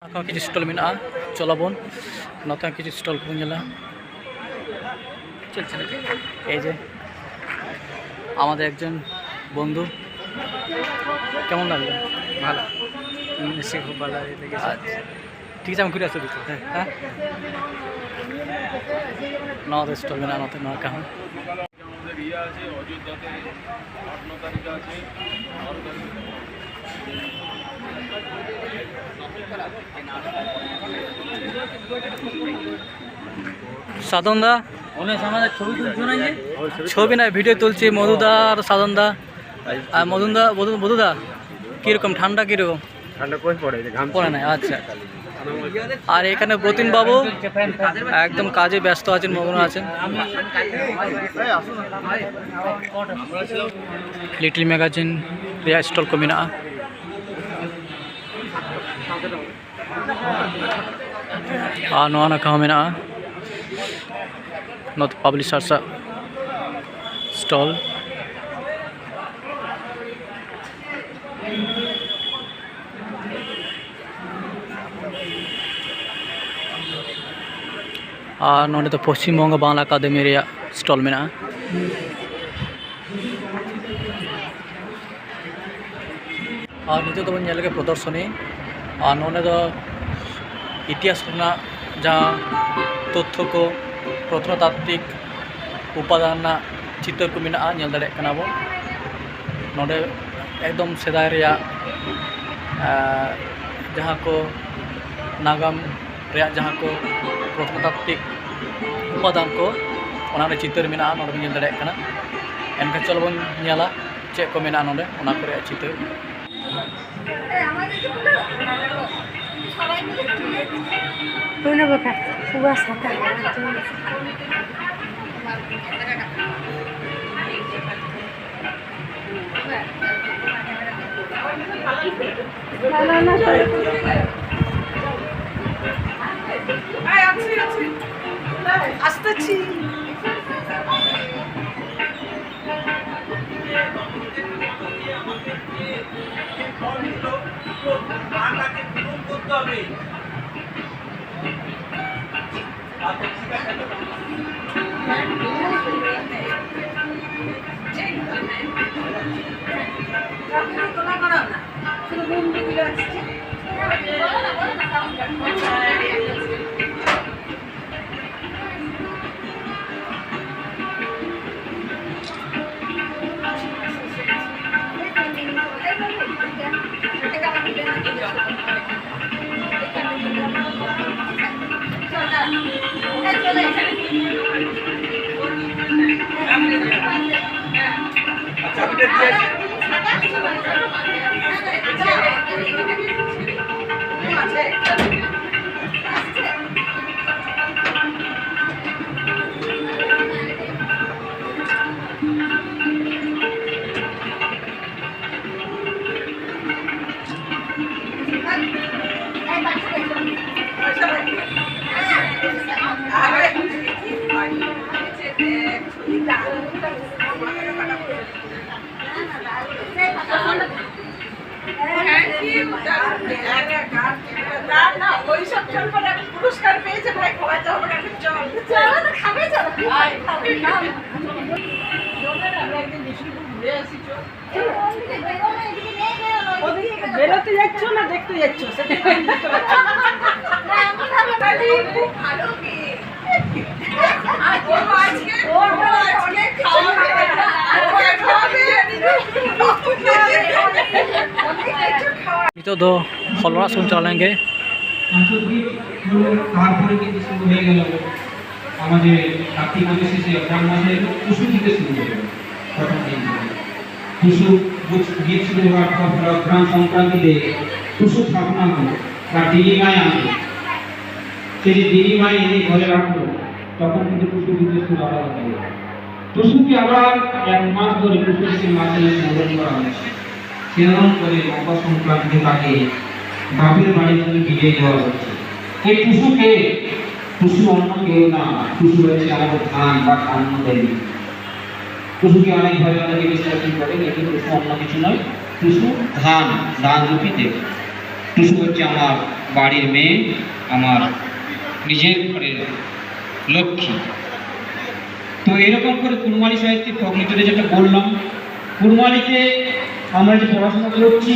किसी स्टल में चलाबन नते किसी स्टल को चल चलছে আমাদের একজন বন্ধু কেমন লাগলো ভালো নিশ্চয়ই খুব ভালো লেগেছে ঠিক আছে আমি ঘুরে আসতে দিচ্ছি হ্যাঁ নতে স্টল में नते न कहाँ আমাদের ইয়া আছে অযোধ্যাতে 8-9 তারিখে আছে साधन दा छवि ना भिडियो तुलছি মধুদা আর সাধন দা আর মধুদা কিরকম ঠান্ডা কিরকম ঠান্ডা কই পড়ে ঘাম পড়ে না আচ্ছা আর এখানে প্রতিন বাবু একদম কাজে ব্যস্ত আছেন মগ্ন আছেন লিটল ম্যাগাজিন রিয়া স্টল को मेना नवा ना कहाँ मेना नॉट पब्लिशर्स स्टॉल और नोड़े तो पश्चिम बंग बांग्ला अकादमी स्टॉल में और नित तो बन के प्रदर्शनी और नोड़े तो इतिहास जहाँ तथ्य को प्रत्नतात्विक उपादान चित्र को मेना दाड़ा बो नोड़े एकदम सेदाय जहाँ को नागाम जहाँ को प्रत्नतात्विक उपादान को चित्र मेना नोड़े दाड़ा एनखान चलो बन चेक को मेना नोड़े चित्र বেরোতে যাচ্ছ না দেখতে যাচ্ছ तो दो हलवा सुन चलेंगे আমাদের কার্তিক মাসে শেষে অগ্রহায়ণ মাসে টুসু থেকে শুরু হলো প্রথম দিন টুসু গীত শুরু হওয়ার পর অগ্রহায়ণ সংক্রান্তিতে টুসু স্থাপনা হলো বা দিদিমায় আনলো সে যে দিদিমায় এনে ঘরে রাখলো তখন কিন্তু টুসু গীতের শুরু আলাদা হলো টুসুকে আবার 1 মাস ধরে টুসুকে মাসে স্মরণ করা হয়েছে স্মরণ করে মকর সংক্রান্তিতে তাকে বাপের বাড়ি থেকে বিদায় দেওয়া হচ্ছে এই টুসুকে টুসু অন্য কেউ না টুসু হচ্ছে আমাদের ধান বা ধান্য দেবী টুসুকে অনেকভাবে অনেকে বিশ্লেষণ করে কিন্তু টুসু অন্য কিছু নয় টুসু ধান রূপী দেবী টুসু হচ্ছে আমার বাড়ির মেয়ে, আমার নিজের ঘরের লক্ষ্মী। তো এরকম করে কুড়মালি সাহিত্যের ফক লিটারে যেটা বললাম, কুড়মালিতে আমরা যে পড়াশোনা করছি